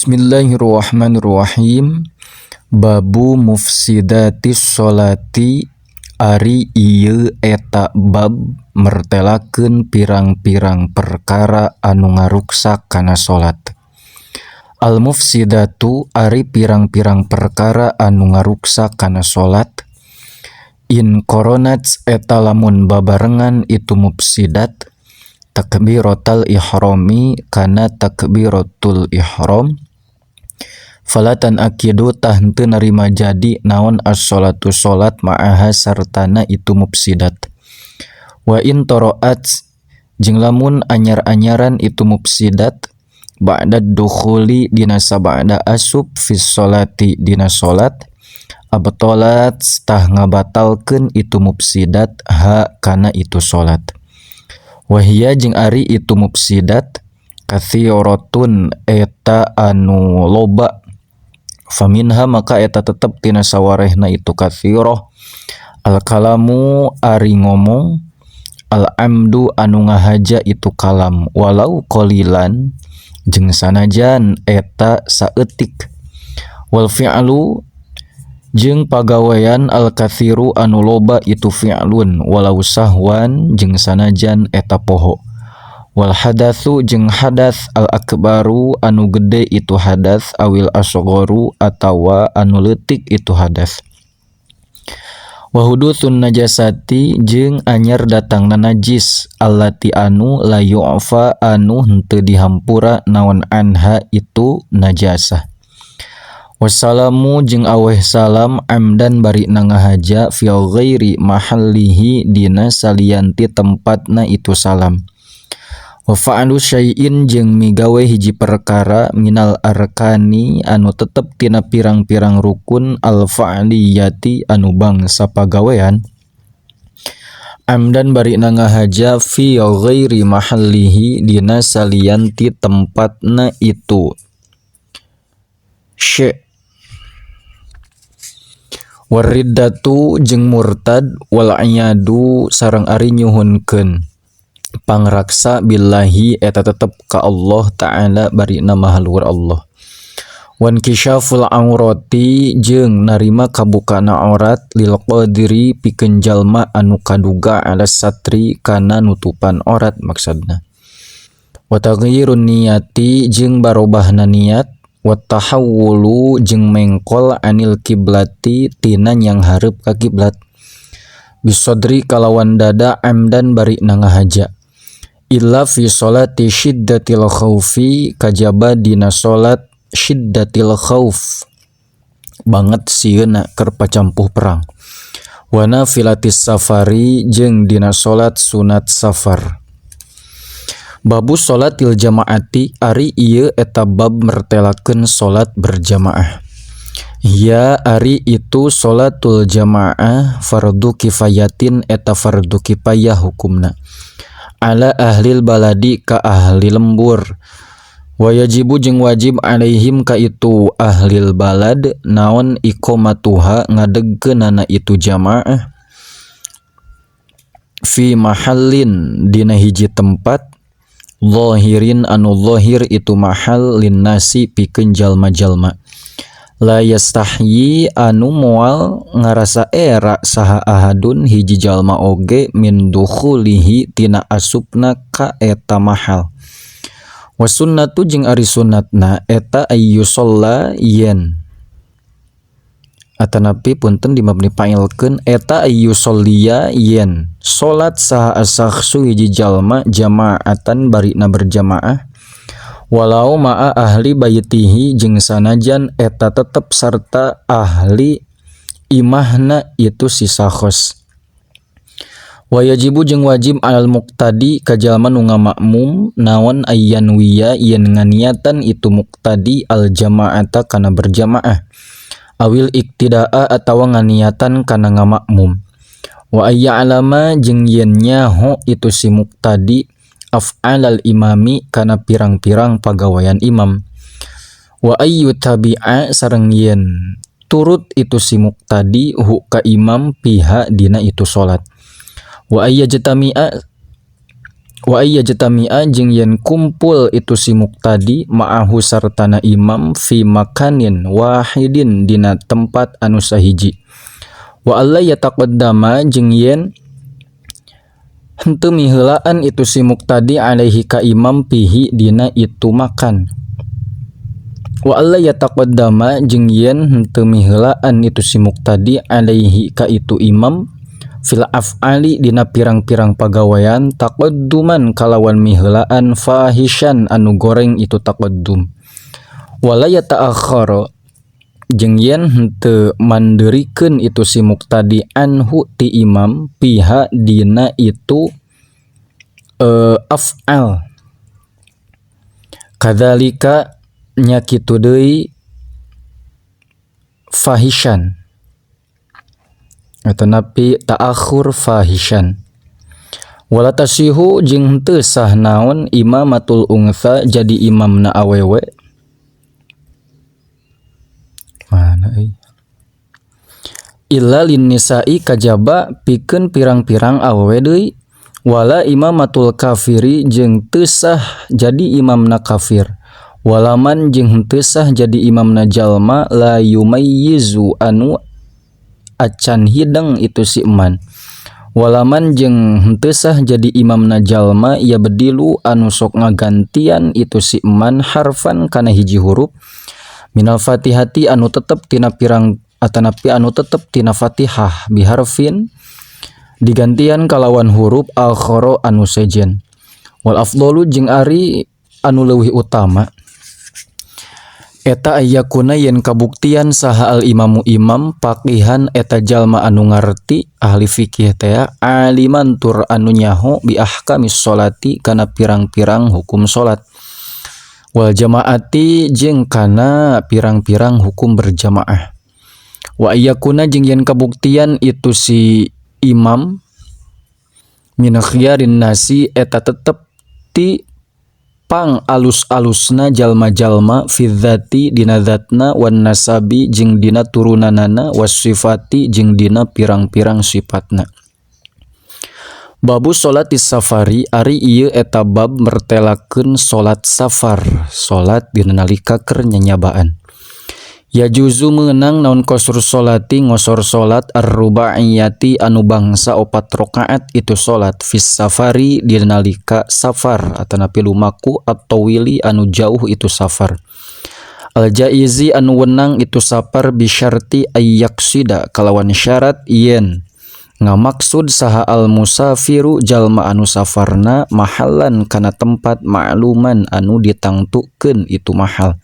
Bismillahirrahmanirrahim. Babu mufsidatis sholati ari ieu eta bab mertelakeun pirang-pirang perkara anu ngaruksak kana salat. Al mufsidatu ari pirang-pirang perkara anu ngaruksak kana salat. In koronats eta lamun babarengan itu mufsidat takbiratul ihrami kana takbiratul ihram. Falatan akidu tah henteu narima jadi naon as-sholatu salat ma'aha sartana itu mufsidat. Wa in toroat jeung lamun anyar-anyaran itu mufsidat ba'da dukhuli dina sabada asub fis sholati dina salat abtolat tah ngabatalkeun itu mufsidat ha kana itu salat. Wahia jeung ari itu mufsidat kathiratun eta anu loba. Faminha maka eta tetep tina sawarehna itu kathirah al kalamu ari ngomong, al amdu anu ngahaja itu kalam walau qalilan jeung sanajan eta saeutik, wal fi'lu jeung pagawean al kathiru anu loba itu fi'lun walau sahwan jeung sanajan eta poho, wal hadatsu jeung hadas al akbaru anu gede itu hadas awil asgharu atawa anu leutik itu hadas. Wa hudutsun najasati jeung anyar datangna najis allati anu la yu'fa anu henteu dihampura naon anha itu najasah. Wassalamu jeung aweh salam amdan bari nangahaja fi ghairi mahallihi dina salianti tempatna itu salam. Wa fa'alu syai'in jeung migawe hiji perkara minal arkani anu tetep tina pirang-pirang rukun al fa'liyati anu bangsa pagawean amdan bari nangahaja fi ghairi mahallihi dina salianti tempatna itu wariddatu jeung murtad wal ayadu sareng ari nyuhunkeun pangraksa billahi eta tetep ka Allah Ta'ala bari nama haluhur Allah. Wan kisyaful aurati jeung narima kabukana aurat lil qadiri pikeun jalma anu kaduga ala satri kana nutupan aurat maksudna. Wa taghyirun niyati jeung barobahna niat, wa tahawulu jeung mengkol anil kiblati tina yang hareup ka kiblat. Bisodri kalawan dada amdan bari nangahaja. Illa fi sholati syiddatil khaufi kajaba dina sholat syiddatil khauf banget sieuna keur pacampuh perang. Wa nafilatis safari jeung dina sholat sunat safar. Babu sholatil jamaati ari ieu eta bab mertelakeun sholat berjamaah. Ya ari itu sholatul jamaah fardu kifayatin eta fardu kifayah hukumna. Ala ahlil baladi ka ahli lembur. Wa yajibu jeung wajib alaihim ka itu ahlil balad naon iqamatuha ngadegkeunana itu jamaah fi mahallin dina hiji tempat zahirin anu zahir itu mahal linnasi pikeun jalma-jalma. La yastahyi anu moal ngarasa era saha ahadun hiji jalma oge min dukhulihi tina asupna ka eta mahal. Wa sunnatu jeung ari sunnatna eta ayyusalla yen atanapi punten dimabni fa'ilkeun eta ayyusalliya yen salat saha asakhsu hiji jalma jamaatan barina berjamaah walau ma'a ahli baitihi jeung sanajan eta tetep sarta ahli imahna itu si sakhos. Wa yajibu jeung wajib alal muqtadi ka jalma nu ngamakmum naon ayyan wiya yen nganiatan itu muqtadi al jamaata kana berjamaah awil iktidaa atawa nganiatan kana ngamakmum. Wa ayya'lama jeung yen nyaho itu si muqtadi af'alal imami kana pirang-pirang pagawean imam. Wa ayyu tabi'a sareng yen turut itu si muqtadi hu ka imam piha dina itu salat. Wa ayyajtami'a Wa ayya jatami'a jeung yen kumpul itu si muqtadi ma'ahu sartana imam fi makanin wahidin dina tempat anu sahiji. Wa alla yataqaddama jeung yen henteu miheulaan itu si muqtadi alaihi ka imam pihi dina itu makan. Wa alla yataqaddama jeung yen henteu miheulaan itu si muqtadi alaihi ka itu imam fil af'ali dina pirang-pirang pagawean taqadduman kalawan miheulaan fahishan anu goreng itu taqaddum. Wala yata'akhkhara jeung yen henteu mandeurikeun itu si muqtadi anhu ti imam piha dina itu af'al. Kadzalika nya kitu deui fahishan atau napi ta'akhur fahishan. Wala tasihu jeung henteu sah naon imamatul untha jadi imamna awewe. Mana euy? Illa lin nisa'i kajaba pikeun pirang-pirang awewe deui. Wala imamatul kafiri jeung teu sah jadi imamna kafir. Walaman jeung henteu sah jadi imamna jalma la yumayyizu anu acan hideng itu si eman. Walaman jeung henteu sah jadi imamna jalma ya bedilu anu sok ngagantian itu si eman harfan kana hiji huruf minal fatihati anu tetep tina pirang atanapi anu tetep tina fatihah biharfin digantian kalawan huruf akhara anu sejen. Wal afdalu jeung ari anu leuwih utama eta ayyakuna yen kabuktian saha al imamu imam paqihan eta jalma anu ngarti ahli fikih teh aliman tur anu nyaho bi ahkamis sholati kana pirang-pirang hukum salat wal jamaati jeung kana pirang-pirang hukum berjamaah. Wa ayyakuna jeung yen kabuktian itu si imam min khiyarin nasi eta tetep ti pang alus-alusna jalma-jalma fi dzati dina zatna wan nasabi jeung dina turunanana was sifati jeung dina pirang-pirang sifatna. Babu sholatis safari ari ieu eta bab mertelakeun salat safar, salat dina nalika keur nyanyabaan. Ya juzu meunang naon qasrus sholati ngosor salat ar-rubaiyati anu bangsa 4 rakaat itu salat fis safari dina nalika safar atanapi lumaku atau wili anu jauh itu safar. Al jaizi anu wenang itu safar bisyarti ayyaksida kalawan syarat yen ngamaksud saha al musafiru jalma anu safarna mahallan kana tempat ma'luman anu ditangtukeun itu mahal.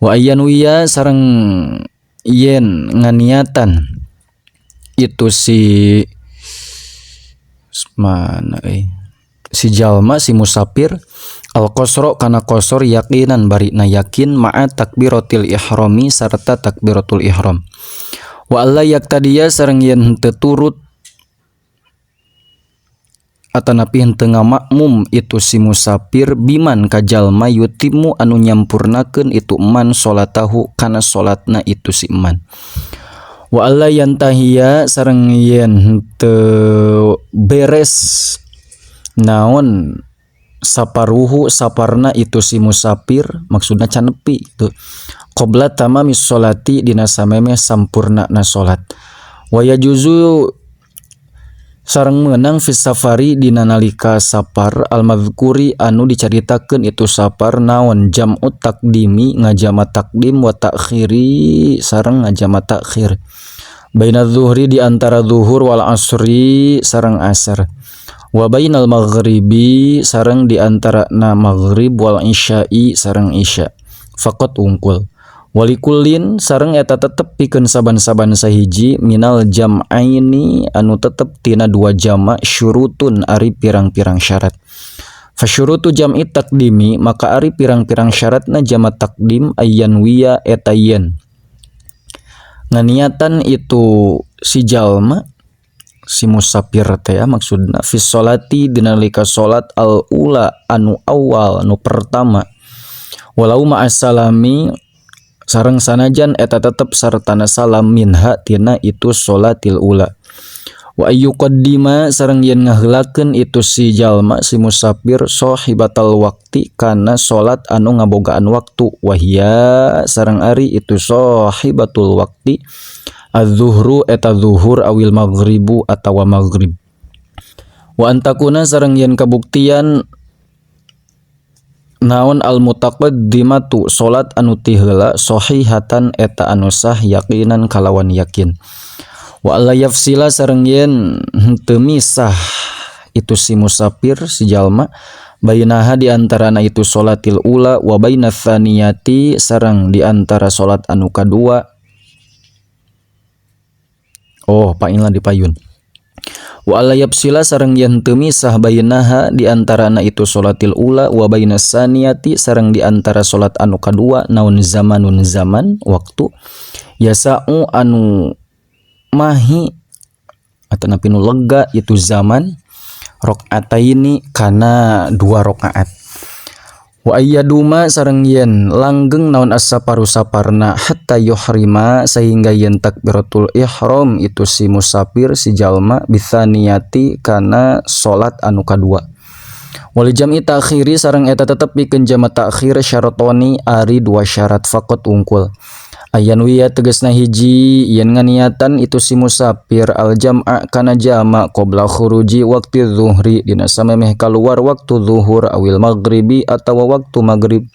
Wa ayyanuya sareng yen nganiatan itu si mana si jalma si musafir al qasra kana qasar yaqinan barina yakin ma'a takbiratil ihrami sarta takbiratul ihram. Wa alla yaktadiya sareng yen henteu turut atanapi henteu ngamakmum itu si musafir biman ka jalma yutimu anu nyampurnakeun itu eman salatahu kana salatna itu si eman. Wa alla yantahiya sareng yen henteu beres naon saparuhu saparna itu si musafir maksudna can nepi itu qabla tamamis sholati dina samemeh sampurnana salat. Wa yajuzu sareng meunang fis safari dina nalika safar al madzkuri anu dicaritakeun itu safar naon jam'ut taqdimi ngajama taqdim wa ta'khiri sareng ngajama ta'khir baina dzuhri di antara zuhur wal asri sareng asar wa bainal maghribi sareng di antara na maghrib wal isya'i sareng isya faqat ungkul. Walikullin sareng eta tetep pikeun saban-saban sahiji minal jam'aini anu tetep tina 2 jama syurutun ari pirang-pirang syarat. Fasyurutu jam'i taqdimi maka ari pirang-pirang syaratna jama taqdim ayyan wiya eta yen nganiatan itu si jalma si musafir teh maksudna fi sholati dina nalika salat al ula anu awal anu pertama walau ma'as salami sareng sanajan eta tetep sartana salam minha tina itu sholatil ula. Wa ayyuqaddima sareng yen ngaheulakeun itu si jalma si musafir shahibatal waqti kana salat anu ngabogaan waktu wahia sareng ari itu shahibatul waqti az-zuhru eta zuhur awil maghribu atawa maghrib. Wa antakuna sareng yen kabuktian naon al mutaqaddimatu salat anu ti heula sahihatan eta anu sah yaqinan kalawan yakin. Wa alla yafsila sareng yen henteu misah itu si musafir si jalma bainaha di antarana itu salatil ula wa bainats tsaniyati sareng di antara salat anu kadua. Painlah dipayun. Wa alla yafsila sareng yen teu misah bainaha di antarana itu salatil ula wa bainas tsaniyati sareng di antara salat anu kadua naon zamanun zaman waktu yasa'u anu mahi atau pinu lega itu zaman rakaataini kana 2 rakaat. Wa ayyaduma sareng yen langgeng naon as-saparu saparna hatta yuhrima sehingga yen takbiratul ihram itu si musafir si jalma bitsaniyati kana salat anu kadua. Wal jam'i ta'khiri sareng eta tetep pikeun jama ta'khir syaratoni ari 2 syarat faqat ungkul. Ayan wiya tegasna hiji yen nganiatan itu si musafir al jam'a kana jama qabla khuruji waqti zuhri dina samemeh kaluar waktu zuhur awil maghribi atawa waktu maghrib.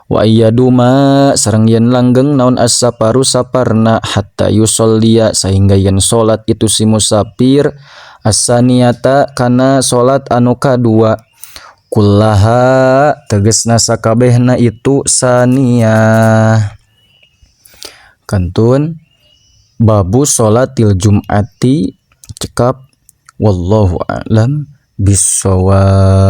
Wa ayyaduma sareng yen langgeng naon as-saparu saparna hatta yusolliya sehingga yen salat itu si musafir as-saniyata kana salat anu kadua kullaha tegasna sakabehna itu saniyah. Kantun babu sholatil jum'ati cekap wallahu a'lam bissawab.